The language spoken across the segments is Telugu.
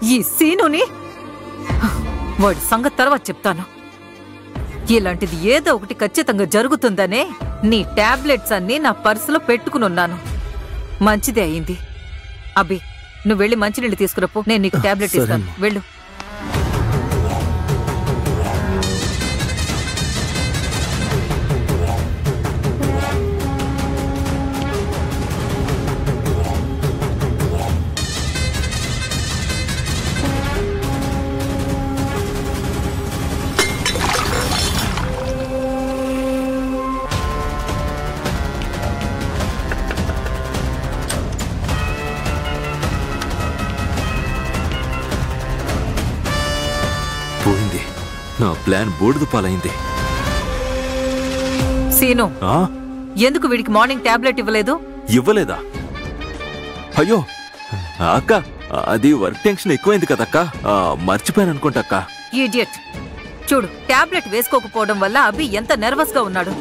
ఈ సీనుని వాడి సంగతి తర్వాత చెప్తాను. ఇలాంటిది ఏదో ఒకటి ఖచ్చితంగా జరుగుతుందనే నీ టాబ్లెట్స్ అన్నీ నా పర్సులో పెట్టుకునున్నాను. మంచిదే అయింది. అభి, నువ్వు వెళ్ళి మంచినీళ్ళు తీసుకురాపో. నేను నీకు టాబ్లెట్ ఇస్తాను. వెళ్ళు. నా ప్లాన్ బూడిద పాలైంది. సీను, ఎందుకు వీడికి మార్నింగ్ టాబ్లెట్ ఇవ్వలేదు? ఇవ్వలేదా? అయ్యో అక్క, అది వర్క్ టెన్షన్ ఎక్కువైంది కదక్క, మర్చిపోయాను అనుకుంటా అక్క. ఈడియట్. చూడు, టాబ్లెట్ వేసుకోకపోవడం వల్ల అభి ఎంత నర్వస్ గా ఉన్నాడు.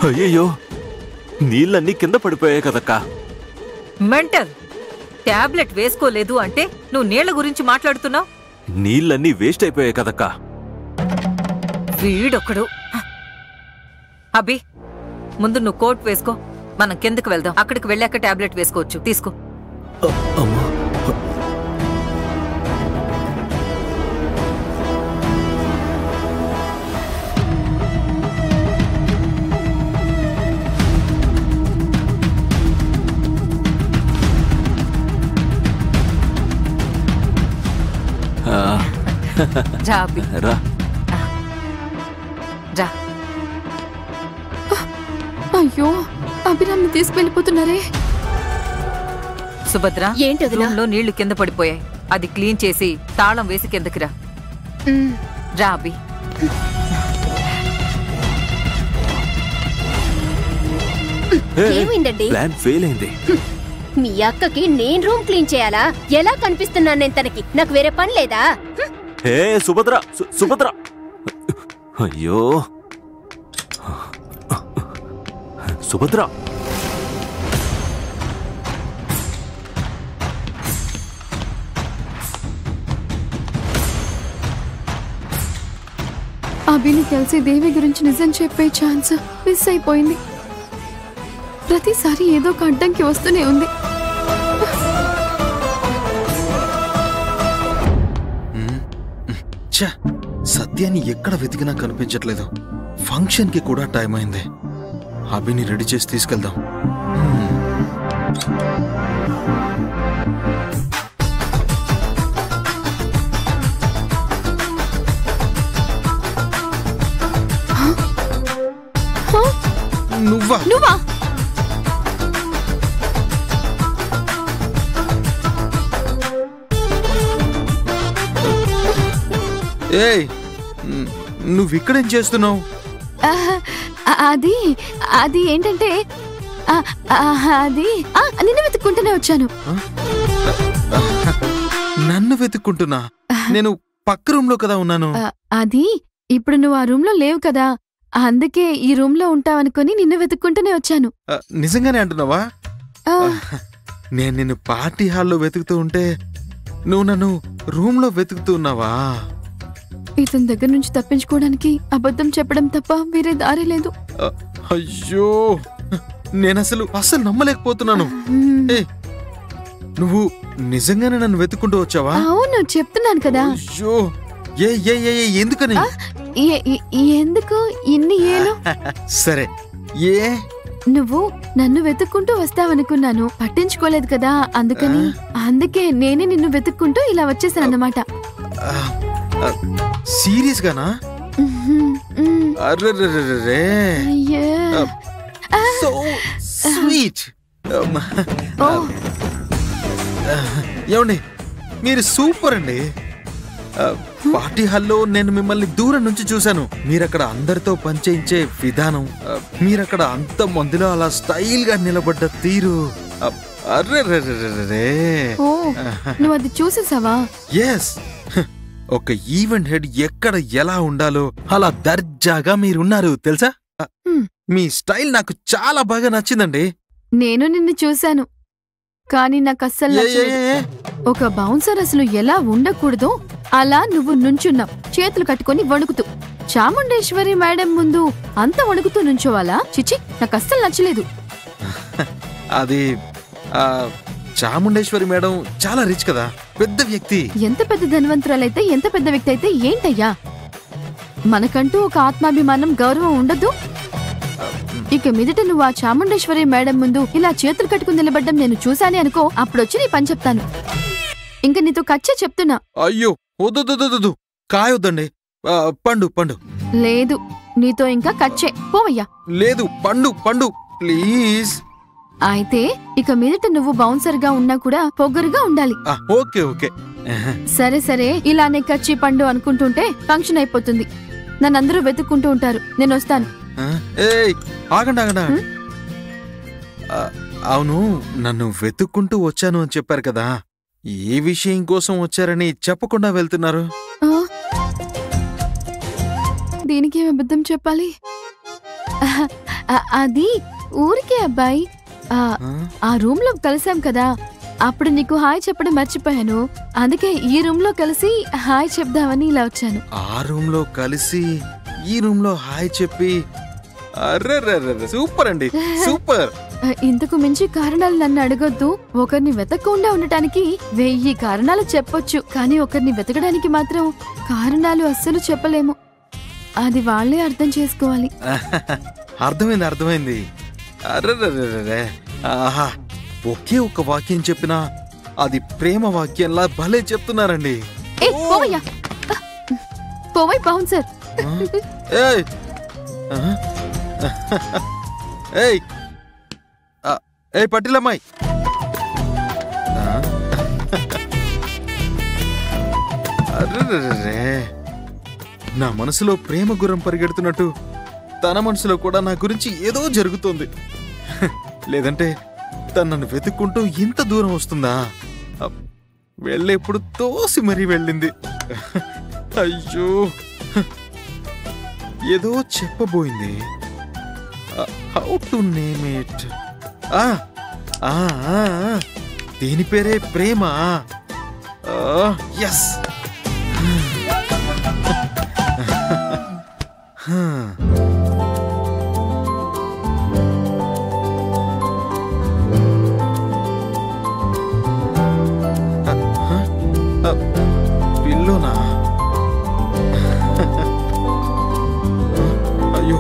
అయ్యయ్యో, నీళ్ళన్నీ కింద పడిపోయాయి కదక్కా. మెంటల్. టాబ్లెట్ వేసుకోలేదు అంటే నువ్వు నీళ్ల గురించి మాట్లాడుతున్నావు? నీళ్ళన్నీ వేస్ట్ అయిపోయాయి కదక్కా. వీడొకడు. అభి, ముందు నువ్వు కోట్ వేసుకో. మనం కిందకు వెళ్దాం. అక్కడికి వెళ్ళాక టాబ్లెట్ వేసుకోవచ్చు. తీసుకో. రా అభి, రా. అయ్యో, అభిరామ్ని తీసుకెళ్ళిపోతున్నారే. సుభద్ర, రూమ్లో నీళ్లు కింద పడిపోయాయి. అది క్లీన్ చేసి తాళం వేసి కిందకి రా. రా అభి. ఏమైందండి? ప్లాన్ ఫెయిల్ అయింది. మీ అక్కకి నేను రూమ్ క్లీన్ చేయాలా? ఎలా కనిపిస్తున్నాను నేను తనకి? నాకు వేరే పని లేదా? హే సుభద్ర, సుభద్ర. అయ్యో సుభద్ర. అభిని కలిసి దేవి గురించి నిజం చెప్పే ఛాన్స్ మిస్ అయిపోయింది. ప్రతిసారి ఏదో ఒక అడ్డంకి వస్తూనే ఉంది. సత్యాన్ని ఎక్కడ వెతికినా కనిపించట్లేదు. ఫంక్షన్ కి కూడా టైం అయింది. అభిని రెడీ చేసి తీసుకెళ్దాం. నువ్వా? ఏయ్, నువ్విక్కడేం చేస్తున్నావు? అది అది ఏంటంటే అది నిన్ను వెతుక్కుంటూనే వచ్చాను. నన్ను వెతుక్కుంటున్నా? నేను పక్క రూమ్ లో కదా ఉన్నాను. అది ఇప్పుడు నువ్వు ఆ రూమ్ లో లేవు కదా, అందుకే ఈ రూమ్ లో ఉంటావనుకొని నిన్ను వెతుక్కుంటూనే వచ్చాను. నిజంగానే అంటున్నావా? నేను నిన్ను పార్టీ హాల్లో వెతుకుతూ ఉంటే నువ్వు నన్ను రూమ్ లో వెతుకుతూ ఉన్నావా? ఇతని దగ్గర నుంచి తప్పించుకోవడానికి అబద్ధం చెప్పడం తప్ప వేరే దారి లేదు. అయ్యో, నేనసలు నమ్మలేకపోతున్నాను. నువ్వు నిజంగానే నన్ను వెతుక్కుంటూ వచ్చావా? అవును, చెప్తున్నాను కదా. అయ్యో, ఎందుకని? ఎందుకు ఇన్ని ఏలు? సరే, నువ్వు నన్ను వెతుక్కుంటూ వస్తావనుకున్నాను, పట్టించుకోలేదు కదా, అందుకే నేనే నిన్ను వెతుక్కుంటూ ఇలా వచ్చేసానన్నమాట. సీరియస్ గానా? అర్రే, సో స్వీట్. ఏమండి, మీరు సూపర్ అండి. పార్టీ హాల్లో నేను మిమ్మల్ని దూరం నుంచి చూశాను. మీరక్కడ అందరితో పనిచేయించే విధానం, మీరక్కడ అంత మందిలో అలా స్టైల్ గా నిలబడ్డ తీరు, అర్రే. నువ్వు అది చూసేసావా? ఎస్, ఒక ఈవెంట్ హెడ్ ఎక్కడ ఎలా ఉండాలో అలా దర్జాగా మీరున్నారు తెలుసా? మీ స్టైల్ నాకు చాలా బాగా నచ్చిందండి. నేను నిన్ను చూశాను, కానీ నాకు అస్సలు ఏ, ఏ, నచ్చలేదు. ఏ, ఏ. ఒక బౌన్సర్ అసలు ఎలా ఉండకూడదో అలా నువ్వు నుంచున్నావు, చేతులు కట్టుకొని వణుకుతూ. చాముండేశ్వరి మేడం ముందు అంత వణుకుతూ నుంచోవాలా? చిచి, నాకు అస్సలు నచ్చలేదు. అది ఆ, చాముండేశ్వరి మేడం చాలా రిచ్ కదా, పెద్ద వ్యక్తి. ఎంత పెద్ద ధనవంతురాలైతే ఎంత పెద్ద వ్యక్తి అయితే ఏంటయ్యా? మనకంటూ ఒక ఆత్మాభిమానం, గౌరవం ఉండదు. ఇక మీదట నువ్వు ఆ చాముండేశ్వరి మేడం ముందు ఇలా చేతులు కట్టుకుని నిలబడ్డం నేను చూశానే అనుకో, అప్పుడొచ్చి నీ పని చెప్తాను. ఇంక నీతో కచ్చే చెప్తున్నా. అయ్యో వద్దు, కాయొద్దండి. పండు పండు. లేదు, నీతో ఇంకా కచ్చే. పోవయ్యా. లేదు, పండు ప్లీజ్. అయితే ఇక మీదట నువ్వు బౌన్సర్ గా ఉన్నా కూడా పొగరుగా ఉండాలి. Okay okay. సరే సరే, ఇలానే కచ్చి పండు అనుకుంటుంటే ఫంక్షన్ అయిపోతుంది. నన్నందరూ వెతుక్కుంటూ ఉంటారు. నేను వస్తాను. ఏయ్, ఆగండి. అవును, నన్ను వెతుక్కుంటూ వచ్చాను అని చెప్పారు కదా, ఏ విషయం కోసం వచ్చారని చెప్పకుండా వెళ్తున్నారు? ఆ, దీనికి ఏం అబద్ధం చెప్పాలి? అది ఊరికే అబ్బాయి. ఆ రూమ్ లో కలిసాం కదా, అప్పుడు నీకు హాయ్ చెప్పడం మర్చిపోయాను. అందుకే ఈ రూమ్ లో కలిసి హాయ్ చెప్దామని ఇలా వచ్చాను. ఆ రూమ్ లో కలిసి ఈ రూమ్ లో హాయ్ చెప్పి, అర్రెర్రెర్రె, సూపర్ అండి, సూపర్. ఇంతకు మించి కారణాలు నన్ను అడగొద్దు. ఒకరిని వెతకకుండా ఉండటానికి 1000 కారణాలు చెప్పొచ్చు, కానీ ఒకరిని వెతకడానికి మాత్రం కారణాలు అస్సలు చెప్పలేము. అది వాళ్ళే అర్థం చేసుకోవాలి. అర్థమైంది. అర్రెర్రెర్రె, ఆహా, ఒకే ఒక వాక్యం చెప్పినా అది ప్రేమ వాక్యంలా భలే చెప్తున్నారండి. పోవయ్యా, పోవయ్ బౌన్సర్. ఏయ్, ఏయ్, ఏయ్ పట్టిలమ్మాయి, అర్రెర్రెర్రె, నా మనసులో ప్రేమ గుర్రం పరిగెడుతున్నట్టు తన మనసులో కూడా నా గురించి ఏదో జరుగుతోంది. లేదంటే తను నన్ను వెతుక్కుంటూ ఇంత దూరం వస్తుందా? వెళ్ళేప్పుడు తోసి మరీ వెళ్ళింది. అయ్యో, ఏదో చెప్పబోయింది. How to name it? దీని పేరే ప్రేమ. ఎస్. పిల్లోనా? అయ్యో,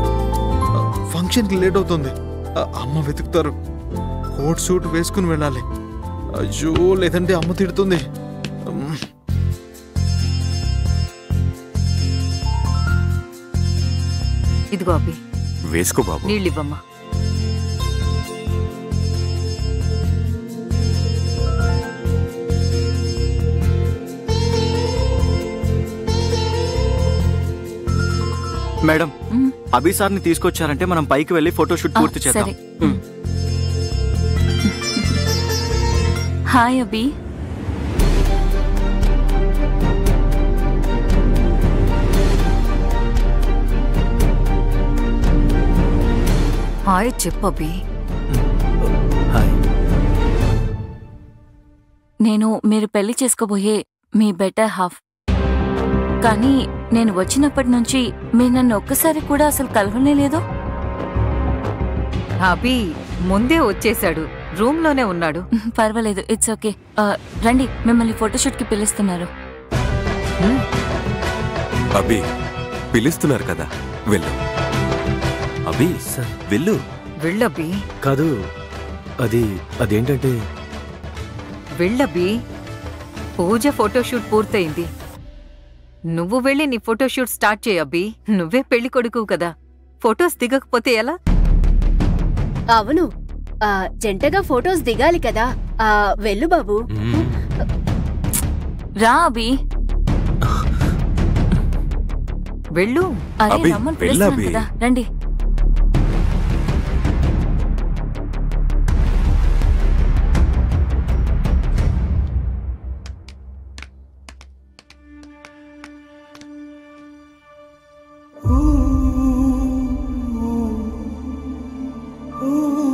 ఫంక్షన్కి లేట్ అవుతుంది. అమ్మ వెతుకుతారు. కోట్ సూట్ వేసుకుని వెళ్ళాలి. అయ్యో, లేదంటే అమ్మ తిడుతుంది. ఇదిగో అబ్బి, వేసుకో బాబు. నీళ్ళివ్వమ్మా. మేడం, అభి సార్ని తీసుకొచ్చారంటే మనం పైకి వెళ్ళి ఫోటోషూట్ పూర్తి చేద్దాం. హాయ్ అభి. హాయ్ చెప్పు అబ్బి. హాయ్. నేను మీరు పెళ్లి చేసుకోబోయే మీ బెటర్ హాఫ్. కానీ నేను వచ్చినప్పటి నుంచి మీరు నన్ను ఒక్కసారి కూడా అసలు కలవనే లేదు. అభి ముందే వచ్చేశాడు, రూమ్ లోనే ఉన్నాడు. పర్వాలేదు, ఇట్స్ ఓకే. రండి, మిమ్మల్ని ఫోటోషూట్ కి పిలుస్తున్నారు. అభి పిలుస్తున్నారు కదా, వెళ్ళు. అభి వెళ్ళు. వెళ్ళబ్బి. కాదు, అదేంటంటే వెళ్ళబ్బి, పూజ ఫోటోషూట్ పూర్తయింది. నువ్వు వెళ్ళి నీ ఫోటోషూట్ స్టార్ట్ చేయబ్బి. నువ్వే పెళ్లి కొడుకు కదా, ఫొటోస్ దిగకపోతే ఎలా? అవును, జంటగా ఫోటోస్ దిగాలి కదా. వెళ్ళు బాబు. రా అభి. వెళ్ళు. అరే అభి, రమ్మని వెళ్ళు పిలుస్తున్నాను అభి. కదా, రండి. ఊ